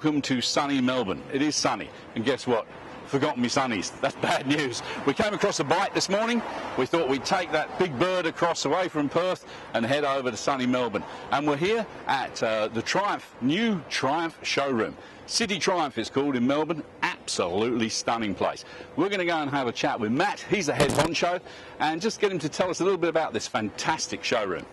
welcome to sunny Melbourne. It is sunny, and guess what? Forgotten me sunnies. That's bad news. We came across a bite this morning. We thought we'd take that big bird across away from Perth and head over to sunny Melbourne. And we're here at the Triumph, new Triumph showroom. City Triumph is called in Melbourne. Absolutely stunning place. We're going to go and have a chat with Matt. He's the head honcho, and just get him to tell us a little bit about this fantastic showroom.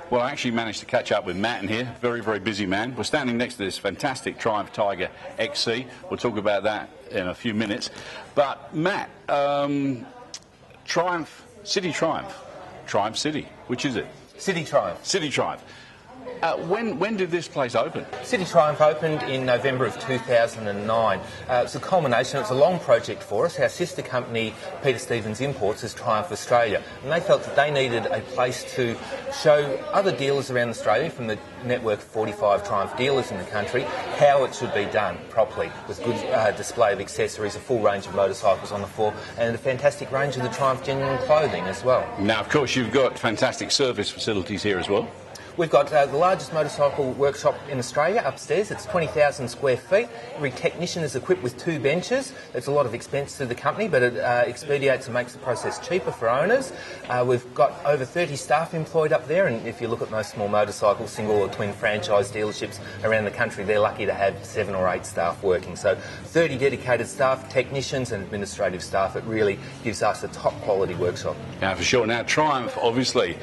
Well, I actually managed to catch up with Matt in here. Very, very busy man. We're standing next to this fantastic Triumph Tiger XC. We'll talk about that in a few minutes. But Matt, Triumph, City Triumph, Triumph City, which is it? City Triumph. City Triumph. When did this place open? City Triumph opened in November of 2009. It's a culmination, it's a long project for us. Our sister company, Peter Stevens Imports, is Triumph Australia. And they felt that they needed a place to show other dealers around Australia, from the network of 45 Triumph dealers in the country, how it should be done properly, with good display of accessories, a full range of motorcycles on the floor, and a fantastic range of the Triumph genuine clothing as well. Now, of course, you've got fantastic service facilities here as well. We've got the largest motorcycle workshop in Australia upstairs. It's 20,000 square feet. Every technician is equipped with 2 benches. It's a lot of expense to the company, but it expedites and makes the process cheaper for owners. We've got over 30 staff employed up there, and if you look at most small motorcycle, single or twin franchise dealerships around the country, they're lucky to have 7 or 8 staff working. So 30 dedicated staff, technicians and administrative staff. It really gives us a top quality workshop. Yeah, for sure. Now, Triumph, obviously,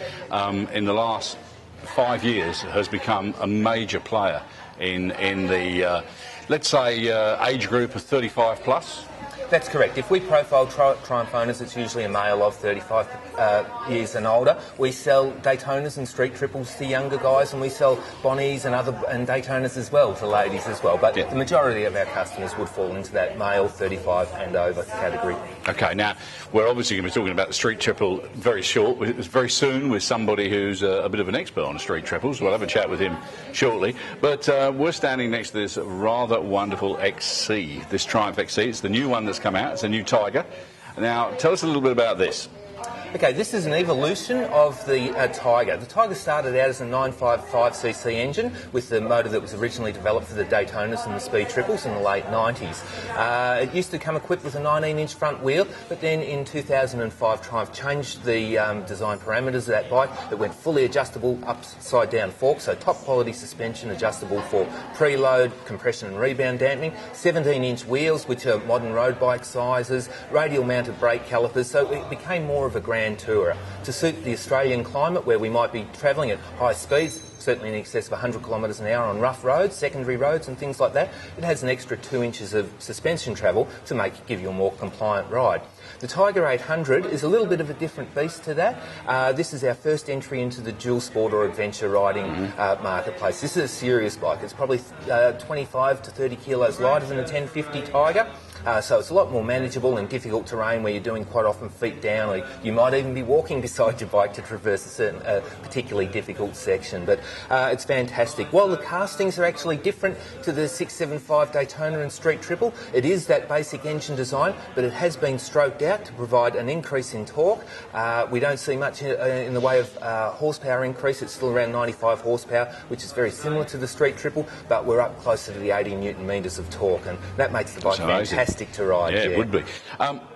in the last 5 years has become a major player in the, let's say, age group of 35 plus. That's correct. If we profile Triumph owners, it's usually a male of 35 years and older. We sell Daytonas and street triples to younger guys, and we sell Bonnies and Daytonas as well to ladies as well. But the majority of our customers would fall into that male 35 and over category. Okay, now we're obviously going to be talking about the street triple very soon with somebody who's a bit of an expert on street triples. We'll have a chat with him shortly. But we're standing next to this rather wonderful XC, this Triumph XC. It's the new one that's come out. It's a new Tiger. Now, tell us a little bit about this. Okay, this is an evolution of the Tiger. The Tiger started out as a 955cc engine with the motor that was originally developed for the Daytonas and the Speed Triples in the late 90s. It used to come equipped with a 19-inch front wheel, but then in 2005 Triumph changed the design parameters of that bike. It went fully adjustable upside-down fork, so top quality suspension, adjustable for preload, compression and rebound damping, 17-inch wheels, which are modern road bike sizes, radial mounted brake calipers, so it became more of a grand tourer to suit the Australian climate, where we might be travelling at high speeds, certainly in excess of 100 kilometres an hour on rough roads, secondary roads and things like that. It has an extra 2 inches of suspension travel to give you a more compliant ride. The Tiger 800 is a little bit of a different beast to that. This is our first entry into the dual sport or adventure riding marketplace. This is a serious bike. It's probably 25 to 30 kilos lighter than a 1050 Tiger. So it's a lot more manageable in difficult terrain where you're doing quite often feet down, or you might even be walking beside your bike to traverse a certain particularly difficult section. But it's fantastic. While the castings are actually different to the 675 Daytona and Street Triple, it is that basic engine design, but it has been stroked out to provide an increase in torque. We don't see much in the way of horsepower increase. It's still around 95 horsepower, which is very similar to the Street Triple, but we're up closer to the 80 newton metres of torque, and that makes the bike fantastic to ride. Yeah, it would be.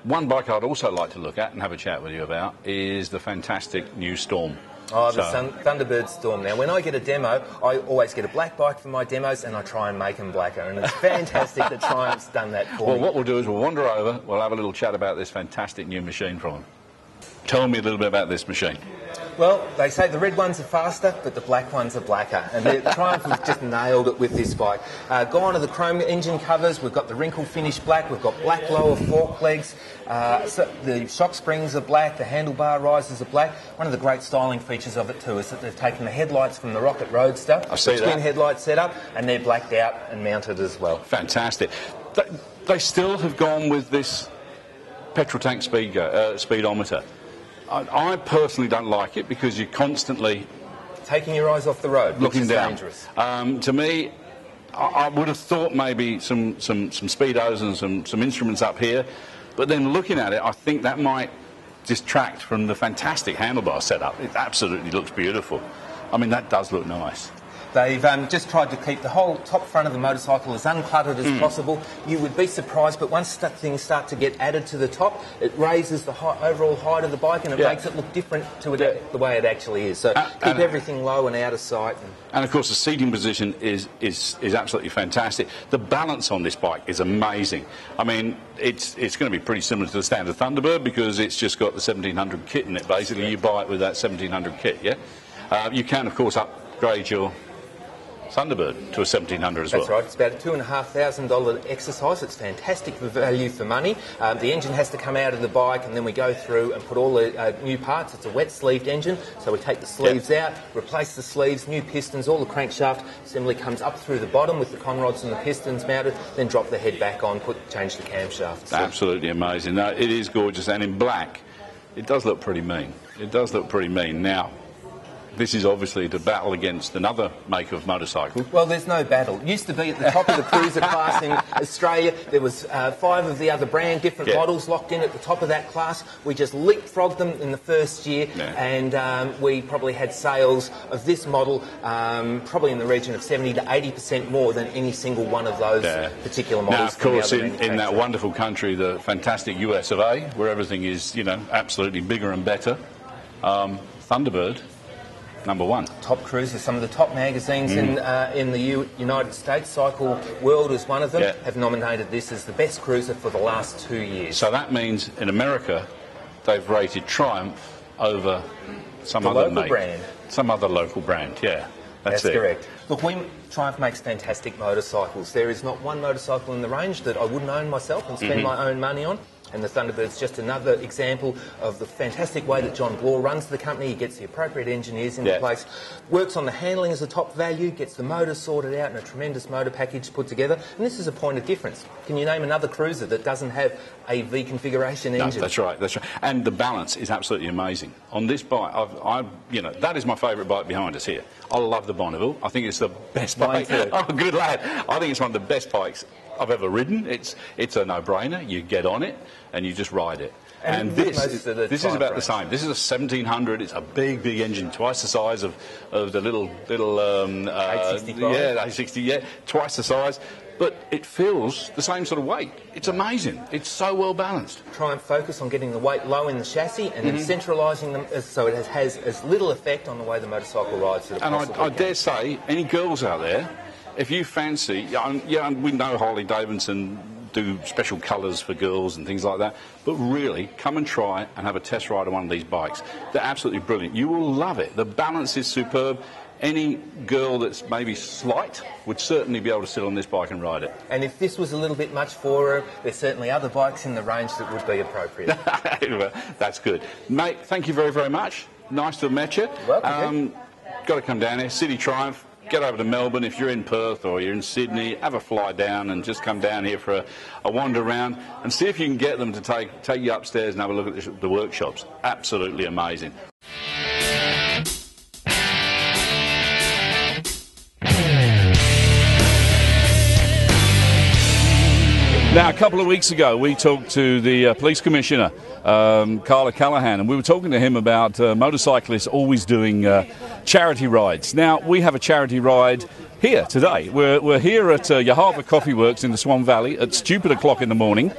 One bike I'd also like to look at and have a chat with you about is the fantastic new Storm. Oh, the Thunderbird Storm. Now, when I get a demo, I always get a black bike for my demos, and I try and make them blacker, and it's fantastic that Triumph's done that for me. Well, what we'll do is we'll wander over, we'll have a little chat about this fantastic new machine from him. Tell me a little bit about this machine. Well, they say the red ones are faster, but the black ones are blacker. And the Triumph has just nailed it with this bike. Gone are the chrome engine covers. We've got the wrinkle finish black. We've got black lower fork legs. So the shock springs are black. The handlebar risers are black. One of the great styling features of it too is that they've taken the headlights from the Rocket Roadster. I see that. Twin headlight setup, and they're blacked out and mounted as well. Fantastic. They still have gone with this petrol tank speedometer. I personally don't like it because you're constantly taking your eyes off the road, looking down. Dangerous. To me, I would have thought maybe some speedos and some instruments up here, but then looking at it, I think that might distract from the fantastic handlebar setup. It absolutely looks beautiful. I mean, that does look nice. They've just tried to keep the whole top front of the motorcycle as uncluttered as possible. You would be surprised, but once things start to get added to the top, it raises the overall height of the bike and it makes it look different to the way it actually is. So keep everything low and out of sight. And of course, the seating position is absolutely fantastic. The balance on this bike is amazing. I mean, it's going to be pretty similar to the standard Thunderbird because it's just got the 1700 kit in it. Basically, you buy it with that 1700 kit. Yeah, you can of course upgrade your Thunderbird to a 1700 as well. That's right. It's about a $2,500 exercise. It's fantastic value for money. The engine has to come out of the bike and then we go through and put all the new parts. It's a wet sleeved engine, so we take the sleeves out, replace the sleeves, new pistons, all the crankshaft assembly comes up through the bottom with the conrods and the pistons mounted, then drop the head back on, change the camshaft. So absolutely amazing. No, it is gorgeous, and in black, it does look pretty mean. It does look pretty mean. Now, this is obviously to battle against another make of motorcycle. Well, there's no battle. It used to be at the top of the cruiser class in Australia. There was 5 of the other different models locked in at the top of that class. We just leapfrogged them in the first year, and we probably had sales of this model probably in the region of 70 to 80% more than any single one of those particular models. Now, of course, in that wonderful country, the fantastic US of A, where everything is, absolutely bigger and better, Thunderbird, #1. Top cruisers. Some of the top magazines in the United States, Cycle World is one of them, have nominated this as the best cruiser for the last 2 years. So that means in America, they've rated Triumph over some other local brand. Yeah, that's correct. Look, Triumph makes fantastic motorcycles. There is not one motorcycle in the range that I wouldn't own myself and spend my own money on. And the Thunderbird's just another example of the fantastic way that John Bloor runs the company. He gets the appropriate engineers into place, works on the handling as a top value, gets the motor sorted out and a tremendous motor package put together. And this is a point of difference. Can you name another cruiser that doesn't have a V configuration engine? No, that's right. And the balance is absolutely amazing. On this bike, that is my favourite bike behind us here. I love the Bonneville. I think it's the best bike. Oh, good lad. I think it's one of the best bikes I've ever ridden. It's a no-brainer. You get on it and you just ride it. And this is about the same. This is a 1700. It's a big engine, twice the size of the little 865. A60. Twice the size. But it feels the same sort of weight. It's amazing. It's so well balanced. Try and focus on getting the weight low in the chassis and then centralising them so it has as little effect on the way the motorcycle rides as it possibly can. I dare say, any girls out there, if you fancy, we know Harley Davidson do special colours for girls and things like that, but really, come and try and have a test ride on one of these bikes. They're absolutely brilliant. You will love it. The balance is superb. Any girl that's maybe slight would certainly be able to sit on this bike and ride it. And if this was a little bit much for her, there's certainly other bikes in the range that would be appropriate. That's good. Mate, thank you very, very much. Nice to have met you. Welcome. Got to come down here. City Triumph. Get over to Melbourne. If you're in Perth or you're in Sydney, have a fly down and just come down here for a wander around and see if you can get them to take you upstairs and have a look at the workshops. Absolutely amazing. Now, a couple of weeks ago, we talked to the police commissioner, Carla Callahan, and we were talking to him about motorcyclists always doing charity rides. Now, we have a charity ride here today. We're here at Yahava Coffee Works in the Swan Valley at stupid o'clock in the morning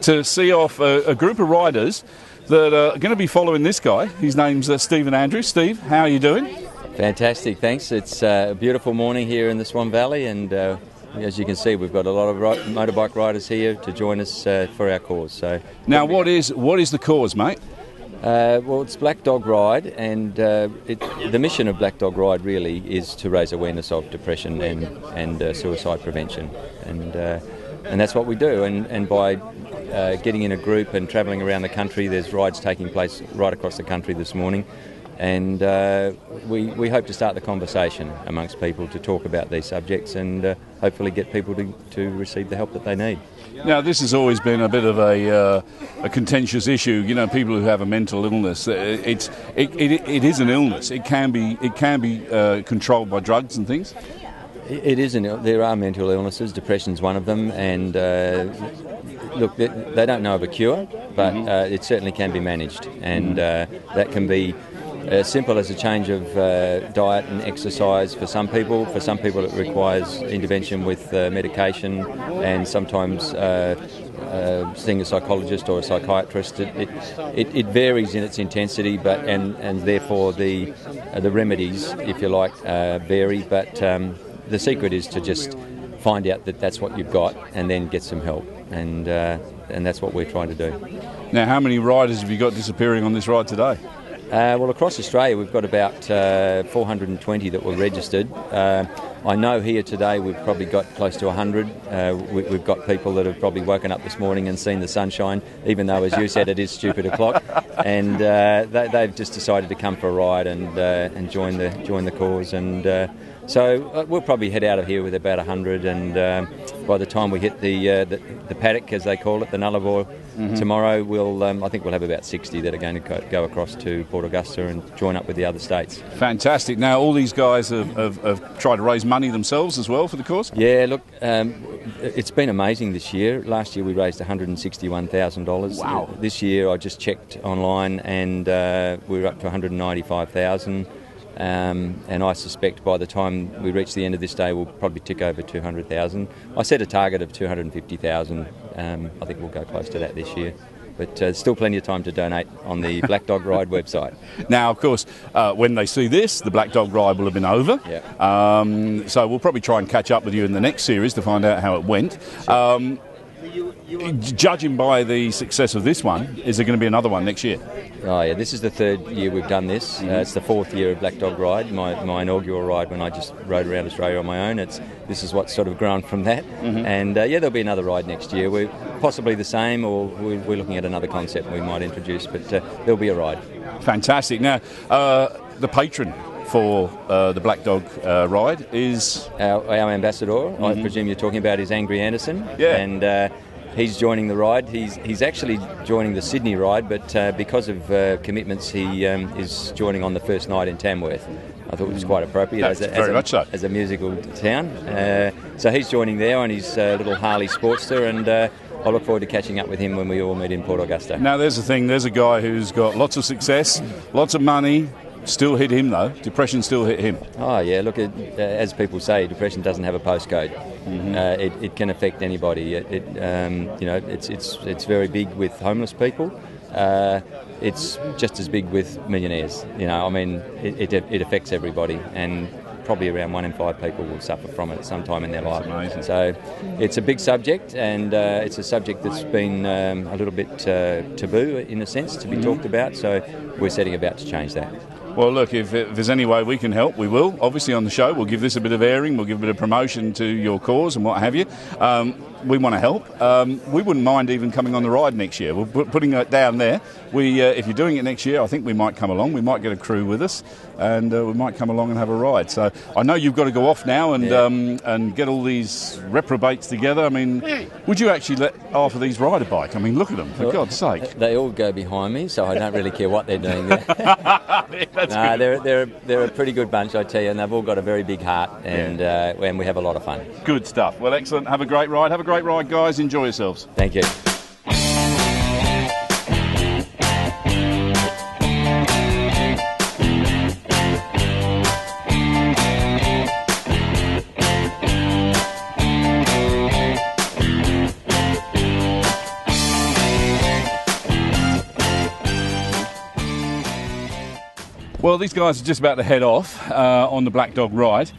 to see off a group of riders that are going to be following this guy. His name's Stephen Andrews. Steve, how are you doing? Fantastic, thanks. It's a beautiful morning here in the Swan Valley, and as you can see, we've got a lot of motorbike riders here to join us for our cause. So now, what is the cause, mate? Well, it's Black Dog Ride, and the mission of Black Dog Ride really is to raise awareness of depression and suicide prevention, and that's what we do. And by getting in a group and travelling around the country, there's rides taking place right across the country this morning. And we hope to start the conversation amongst people to talk about these subjects and hopefully get people to receive the help that they need. Now, this has always been a bit of a contentious issue. You know, people who have a mental illness, it is an illness. It can be controlled by drugs and things. It is. There are mental illnesses. Depression's one of them, and look, they don't know of a cure, but it certainly can be managed, and that can be as simple as a change of diet and exercise for some people. For some people it requires intervention with medication and sometimes seeing a psychologist or a psychiatrist. It varies in its intensity, but and therefore the remedies, if you like, vary. But the secret is to just find out that that's what you've got and then get some help, and that's what we're trying to do. Now, how many riders have you got disappearing on this ride today? Well, across Australia we've got about 420 that were registered. I know here today we've probably got close to 100. We've got people that have probably woken up this morning and seen the sunshine, even though, as you said, it is stupid o'clock, and they've just decided to come for a ride and join the cause. And so we'll probably head out of here with about 100, and by the time we hit the paddock, as they call it, the Nullarbor, tomorrow, I think we'll have about 60 that are going to go across to Port Augusta and join up with the other states. Fantastic. Now, all these guys have tried to raise money themselves as well for the cause? Yeah, look, it's been amazing this year. Last year we raised $161,000. Wow. This year I just checked online and we're up to $195,000. And I suspect by the time we reach the end of this day, we'll probably tick over 200,000. I set a target of 250,000. I think we'll go close to that this year. But still plenty of time to donate on the Black Dog Ride website. Now, of course, when they see this, the Black Dog Ride will have been over. Yeah. So we'll probably try and catch up with you in the next series to find out how it went. Sure. Judging by the success of this one, is there going to be another one next year? Oh yeah, this is the third year we've done this. It's the fourth year of Black Dog Ride, my inaugural ride when I just rode around Australia on my own. This is what's sort of grown from that. And there'll be another ride next year. We're possibly the same, or we're looking at another concept we might introduce, but there'll be a ride. Fantastic. Now, the patron for the Black Dog Ride is our ambassador. I presume you're talking about is Angry Anderson. Yeah. And he's joining the ride. He's actually joining the Sydney ride, but because of commitments, he is joining on the first night in Tamworth. I thought it was quite appropriate as a musical town. So he's joining there on his little Harley Sportster, and I look forward to catching up with him when we all meet in Port Augusta. Now, there's the thing. There's a guy who's got lots of success, lots of money. Still hit him though. Depression still hit him. Oh yeah. Look, as people say, depression doesn't have a postcode. It can affect anybody. It's very big with homeless people. It's just as big with millionaires. It affects everybody, and probably around 1 in 5 people will suffer from it at some time in their life. Amazing. So it's a big subject, and it's a subject that's been a little bit taboo in a sense to be talked about. So we're setting about to change that. Well, look, if there's any way we can help, we will. Obviously, on the show, we'll give this a bit of airing, we'll give a bit of promotion to your cause and what have you. We want to help. We wouldn't mind even coming on the ride next year. We're putting it down there. If you're doing it next year, I think we might come along. We might get a crew with us, and we might come along and have a ride. So I know you've got to go off now and get all these reprobates together. I mean, would you actually let half of these ride a bike? I mean, look at them, for God's sake. They all go behind me, so I don't really care what they're doing there. They're a pretty good bunch, I tell you, and they've all got a very big heart, and we have a lot of fun. Good stuff. Well, excellent. Have a great ride. Have a great ride, guys. Enjoy yourselves. Thank you. Well, these guys are just about to head off on the Black Dog Ride.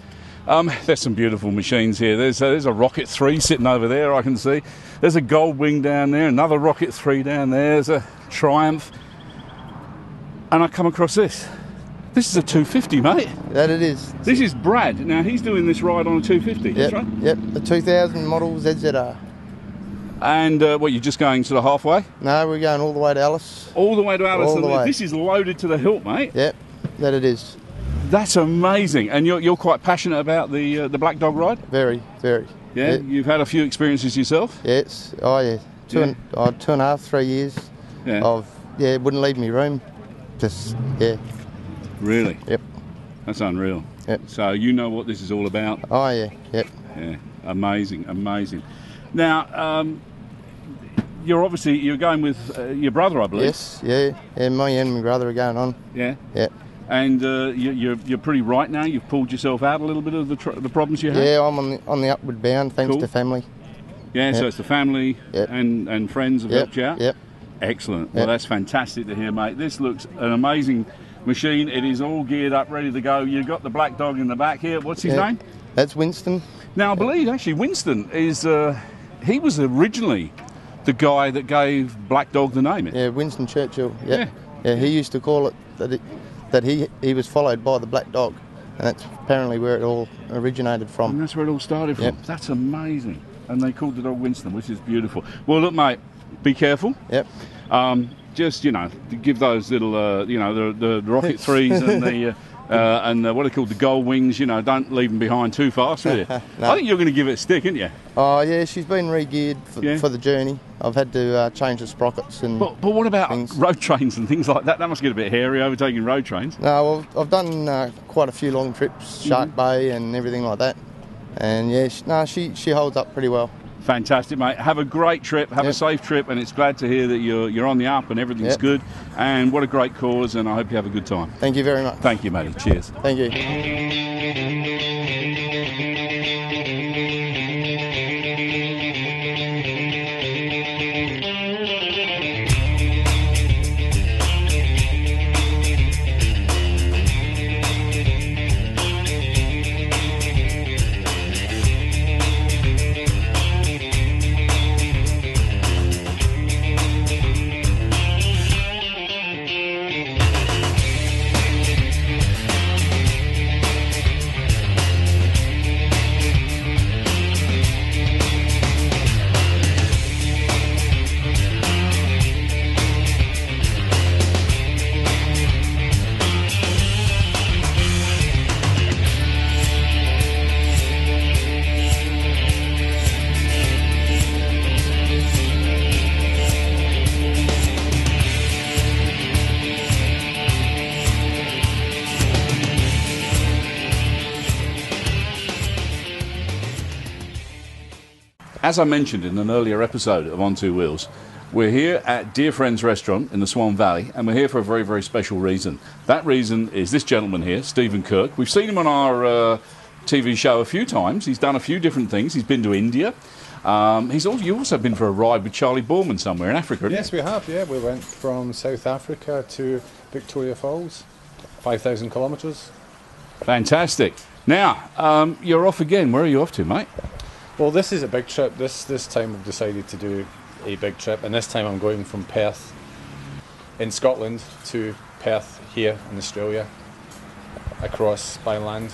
There's some beautiful machines here. There's a Rocket 3 sitting over there, I can see. There's a Goldwing down there, another Rocket 3 down there. There's a Triumph. And I come across this. This is a 250, mate. That it is. This is Brad. Now, he's doing this ride on a 250, that's right? Yep, the 2000 model ZZR. And what, you're just going sort of halfway? No, we're going all the way to Alice. All the way to Alice? All the way. This is loaded to the hilt, mate. Yep, that it is. That's amazing. And you're quite passionate about the Black Dog Ride? Very, very. Yeah? You've had a few experiences yourself? Yes. Oh, yeah. 2.5, 3 years of, wouldn't leave me room. Just, Really? Yep. That's unreal. Yep. So you know what this is all about? Oh, yeah. Yep. Yeah. Amazing, amazing. Now, you're going with your brother, I believe. Yes, yeah. Me and my brother are going on. Yeah. Yeah. And you're pretty right now. You've pulled yourself out a little bit of the problems you had. Yeah, I'm on the upward bound thanks Cool. to family. Yeah, so Yep. it's the family Yep. and friends have Yep. helped you out. Yep. Excellent. Well, Yep. that's fantastic to hear, mate. This looks an amazing machine. It is all geared up, ready to go. You've got the black dog in the back here. What's his Yep. name? That's Winston. Now, I believe actually Winston is he was originally the guy that gave Black Dog the name. Yeah, Winston Churchill. Yeah. Yep. Yeah, he used to call it that he was followed by the black dog, and that's apparently where it all originated And from. that's where it all started from. Yep. That's amazing. And they called the dog Winston, which is beautiful. Well, look, mate, be careful. Yep. Just, to give those little, the rocket threes and the what are called the gold wings, don't leave them behind too fast, will you? No. I think you're going to give it a stick, aren't you? Oh yeah, she's been re-geared Yeah. for the journey. I've had to change the sprockets and. But what about things. road trains and things like that? That must get a bit hairy overtaking road trains. No, well, I've done quite a few long trips, Shark Bay and everything like that, and yeah, she holds up pretty well. Fantastic, mate. Have a great trip. Have a Yep. safe trip, and it's glad to hear that you're on the up and everything's Yep. good. And what a great cause, and I hope you have a good time. Thank you very much. Thank you, matey. Cheers. Thank you. As I mentioned in an earlier episode of On Two Wheels, we're here at Dear Friends Restaurant in the Swan Valley, and we're here for a very, very special reason. That reason is this gentleman here, Steven Kirk. We've seen him on our TV show a few times. He's done a few different things. He's been to India. You've also been for a ride with Charlie Borman somewhere in Africa, haven't you? Yes, we have, yeah. We went from South Africa to Victoria Falls, 5,000 kilometres. Fantastic. Now, you're off again. Where are you off to, mate? Well, this is a big trip. This time we've decided to do a big trip, and this time I'm going from Perth in Scotland to Perth here in Australia, across by land.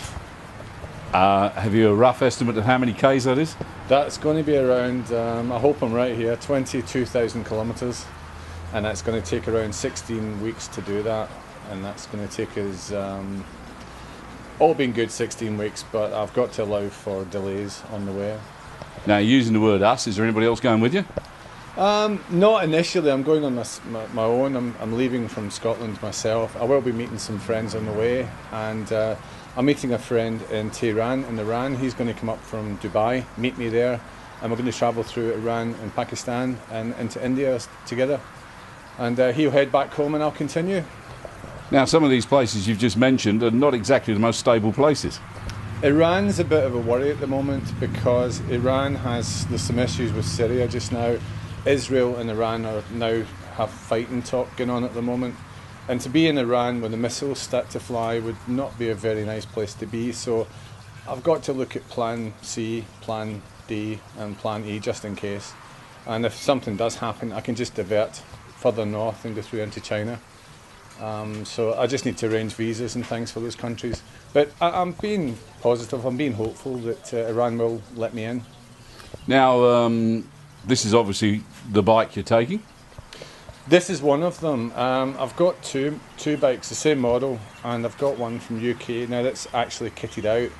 Have you a rough estimate of how many Ks that is? That's going to be around, I hope I'm right here, 22,000 kilometres, and that's going to take around 16 weeks to do that, and that's going to take us, all being good, 16 weeks, but I've got to allow for delays on the way. Now, using the word us, is there anybody else going with you? Not initially. I'm going on my own. I'm leaving from Scotland myself. I will be meeting some friends on the way, and I'm meeting a friend in Tehran in Iran. He's going to come up from Dubai, meet me there, and we're going to travel through Iran and Pakistan and into India together. And he'll head back home and I'll continue. Now, some of these places you've just mentioned are not exactly the most stable places. Iran's a bit of a worry at the moment because there's some issues with Syria just now. Israel and Iran have fighting talk going on at the moment. And to be in Iran when the missiles start to fly would not be a very nice place to be. So I've got to look at plan C, plan D and plan E just in case. And if something does happen, I can just divert further north and go through into China. So I just need to arrange visas and things for those countries. But I'm being positive, I'm being hopeful that Iran will let me in. Now, this is obviously the bike you're taking. This is one of them. I've got two bikes, the same model, and I've got one from UK. Now that's actually kitted out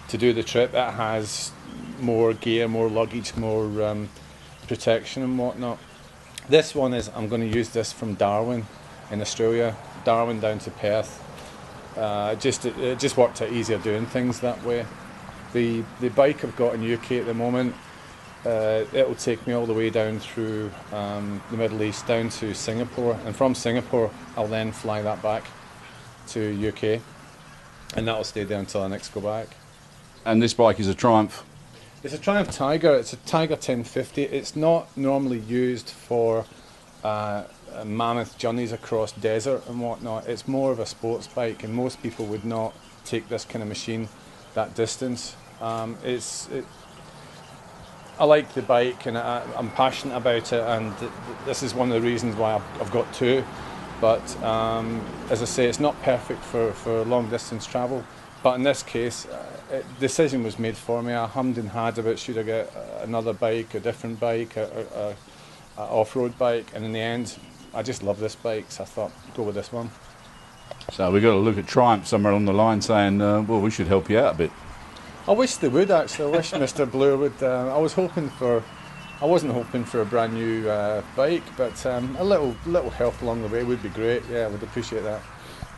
to do the trip. It has more gear, more luggage, more protection and whatnot. This one is, I'm going to use this from Darwin in Australia, Darwin down to Perth. It just worked out easier doing things that way. The bike I've got in UK at the moment, it'll take me all the way down through the Middle East, down to Singapore, and from Singapore I'll then fly that back to UK, and that'll stay there until I next go back. And this bike is a Triumph. It's a Triumph Tiger. It's a Tiger 1050. It's not normally used for mammoth journeys across desert and whatnot. It's more of a sports bike, and most people would not take this kind of machine that distance. I like the bike, and I'm passionate about it, and this is one of the reasons why I've got two. But as I say, it's not perfect for long distance travel. But in this case, decision was made for me. I hummed and had about should I get another bike, a different bike, a off-road bike, and in the end, I just love this bike, so I thought, go with this one. So we've got to look at Triumph somewhere along the line saying, well, we should help you out a bit. I wish they would, actually. I wish Mr. Blue would. I wasn't hoping for a brand new bike, but a little help along the way would be great. Yeah, I would appreciate that.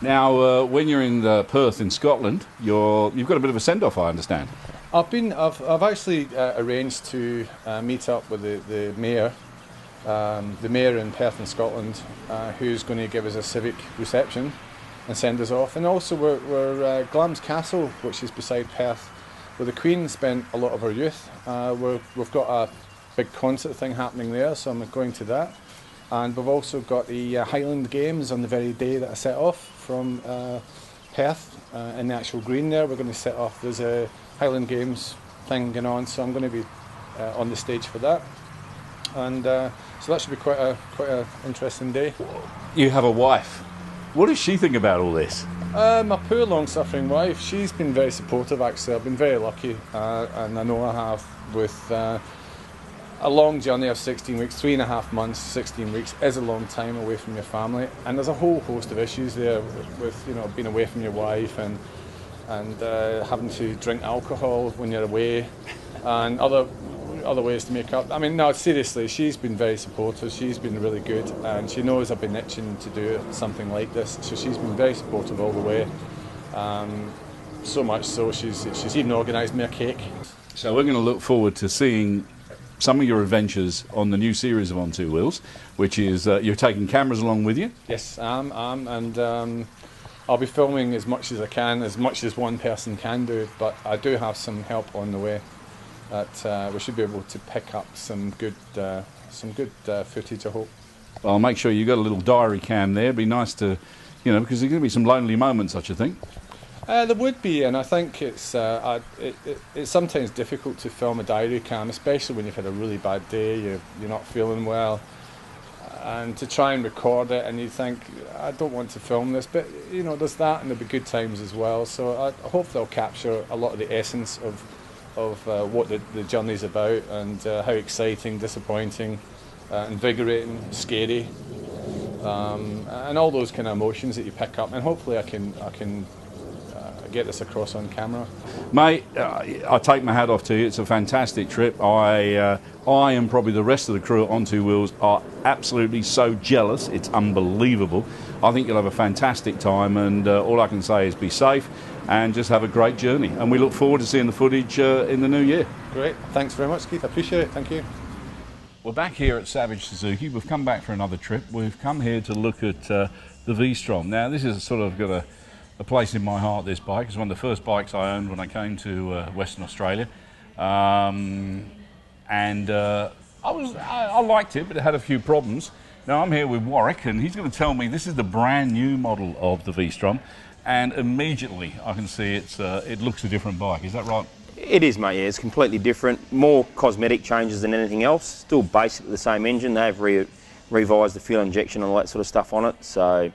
Now, when you're in Perth in Scotland, you've got a bit of a send-off, I understand. I've actually arranged to meet up with the mayor in Perth in Scotland, who's going to give us a civic reception and send us off. And also we're Glamis Castle, which is beside Perth, where the Queen spent a lot of her youth. We've got a big concert thing happening there, so I'm going to that. And we've also got the Highland Games on the very day that I set off from Perth, in the actual green there. We're going to set off. There's a Highland Games thing going on, so I'm going to be on the stage for that. And so that should be quite a interesting day. You have a wife. What does she think about all this? My poor long-suffering wife, she's been very supportive actually. I've been very lucky, and I know I have, with a long journey of 16 weeks, 3.5 months, 16 weeks is a long time away from your family, and there's a whole host of issues there with being away from your wife and having to drink alcohol when you're away, and other ways to make up. I mean, no, seriously, she's been very supportive. She's been really good, and she knows I've been itching to do something like this, so she's been very supportive all the way. So much so, she's even organised me a cake. So we're going to look forward to seeing some of your adventures on the new series of On Two Wheels, which is you're taking cameras along with you. Yes, and I'll be filming as much as I can, as much as one person can do, but I do have some help on the way that we should be able to pick up some good footage, I hope. Well, I'll make sure you've got a little diary cam there. It'd be nice to, because there's going to be some lonely moments, I should think. There would be, and I think it's sometimes difficult to film a diary cam, especially when you've had a really bad day, you're not feeling well, and to try and record it, and you think, I don't want to film this, but there's that, and there'll be good times as well. So I hope they'll capture a lot of the essence of what the journey's about, and how exciting, disappointing, invigorating, scary, and all those kind of emotions that you pick up, and hopefully I can get this across on camera. Mate, I take my hat off to you. It's a fantastic trip. I and probably the rest of the crew at On Two Wheels are absolutely so jealous. It's unbelievable. I think you'll have a fantastic time, and all I can say is be safe and just have a great journey. And we look forward to seeing the footage in the new year. Great. Thanks very much, Keith. I appreciate it. Thank you. We're back here at Savage Suzuki. We've come back for another trip. We've come here to look at the V-Strom. Now, this has sort of got a place in my heart, this bike. It's one of the first bikes I owned when I came to Western Australia. I liked it, but it had a few problems. Now I'm here with Warwick, and he's going to tell me this is the brand new model of the V-Strom, and immediately I can see it looks a different bike. Is that right? It is, mate, yeah. It's completely different. More cosmetic changes than anything else. Still basically the same engine. They've revised the fuel injection and all that sort of stuff on it. So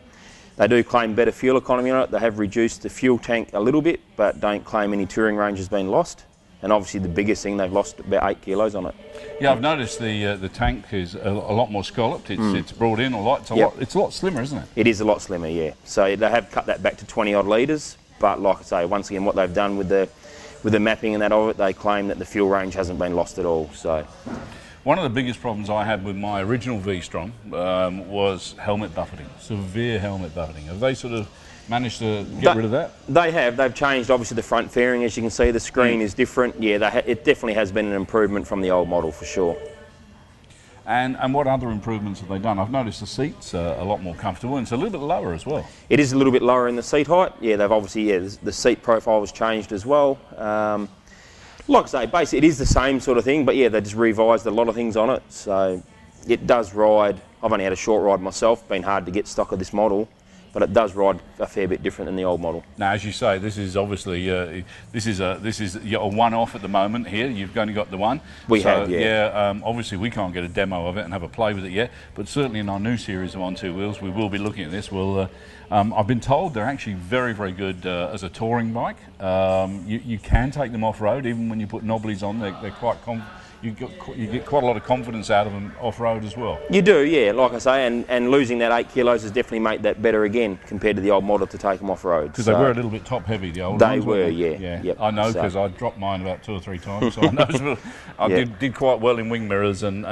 they do claim better fuel economy on it. They have reduced the fuel tank a little bit, but don't claim any touring range has been lost. And obviously the biggest thing, they've lost about 8 kilos on it. Yeah, I've noticed the tank is a lot more scalloped. It's brought in a lot. It's a lot slimmer, isn't it? It is a lot slimmer, yeah. So they have cut that back to 20 odd litres. But like I say, once again, what they've done with the mapping and that of it, they claim that the fuel range hasn't been lost at all. So one of the biggest problems I had with my original V-Strom was helmet buffeting, severe helmet buffeting. Have they sort of managed to get rid of that? They have. They've changed, obviously, the front fairing. As you can see, the screen is different. Yeah, it definitely has been an improvement from the old model, for sure. And what other improvements have they done? I've noticed the seats are a lot more comfortable, and it's a little bit lower as well. It is a little bit lower in the seat height. Yeah, they've obviously, the seat profile was changed as well. Like I say, basically it is the same sort of thing, but yeah, they just revised a lot of things on it. So it does ride. I've only had a short ride myself. Been hard to get stock of this model, but it does ride a fair bit different than the old model. Now, as you say, this is obviously this is a one-off at the moment here. You've only got the one. We have, yeah. Obviously, we can't get a demo of it and have a play with it yet, but certainly in our new series of On Two Wheels, we will be looking at this. I've been told they're actually very, very good as a touring bike. You can take them off-road, even when you put knobblies on. They're quite you get quite a lot of confidence out of them off-road as well. You do, yeah, like I say, and losing that 8 kilos has definitely made that better again compared to the old model to take them off-road. Because they were a little bit top-heavy, the old ones. They were, yeah. Yep. I know, because I dropped mine about 2 or 3 times, so I know I did quite well in wing mirrors and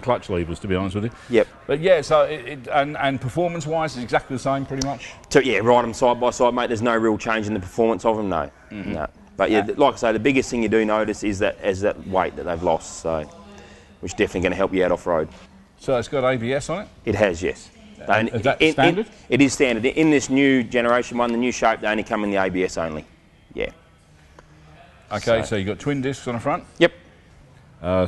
clutch levers, to be honest with you. Yep. But yeah, so and performance-wise, it's exactly the same, pretty much. So yeah, ride them side by side, mate. There's no real change in the performance of them, no. Mm-hmm. No. But yeah, like I say, the biggest thing you do notice is that weight that they've lost, so which is definitely going to help you out off-road. So it's got ABS on it? It has, yes. Is that standard? It is standard. In this new generation one, the new shape, they only come in the ABS only. Yeah. Okay, so you've got twin discs on the front? Yep.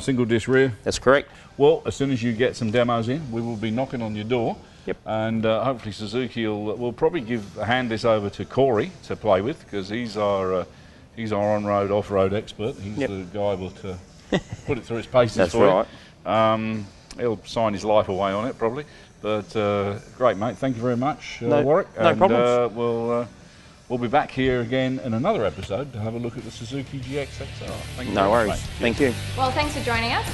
Single disc rear? That's correct. Well, as soon as you get some demos in, we will be knocking on your door. Yep. And hopefully Suzuki will probably hand this over to Corey to play with, because he's our on-road, off-road expert. He's the guy to put it through its paces. That's for right. He'll sign his life away on it, probably. But great, mate. Thank you very much, Warwick. No problems. We'll be back here again in another episode to have a look at the Suzuki GX XR. Thank you. No worries. Mate. Thank you. Well, thanks for joining us.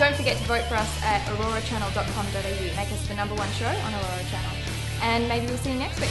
Don't forget to vote for us at aurorachannel.com.au. Make us the #1 show on Aurora Channel. And maybe we'll see you next week.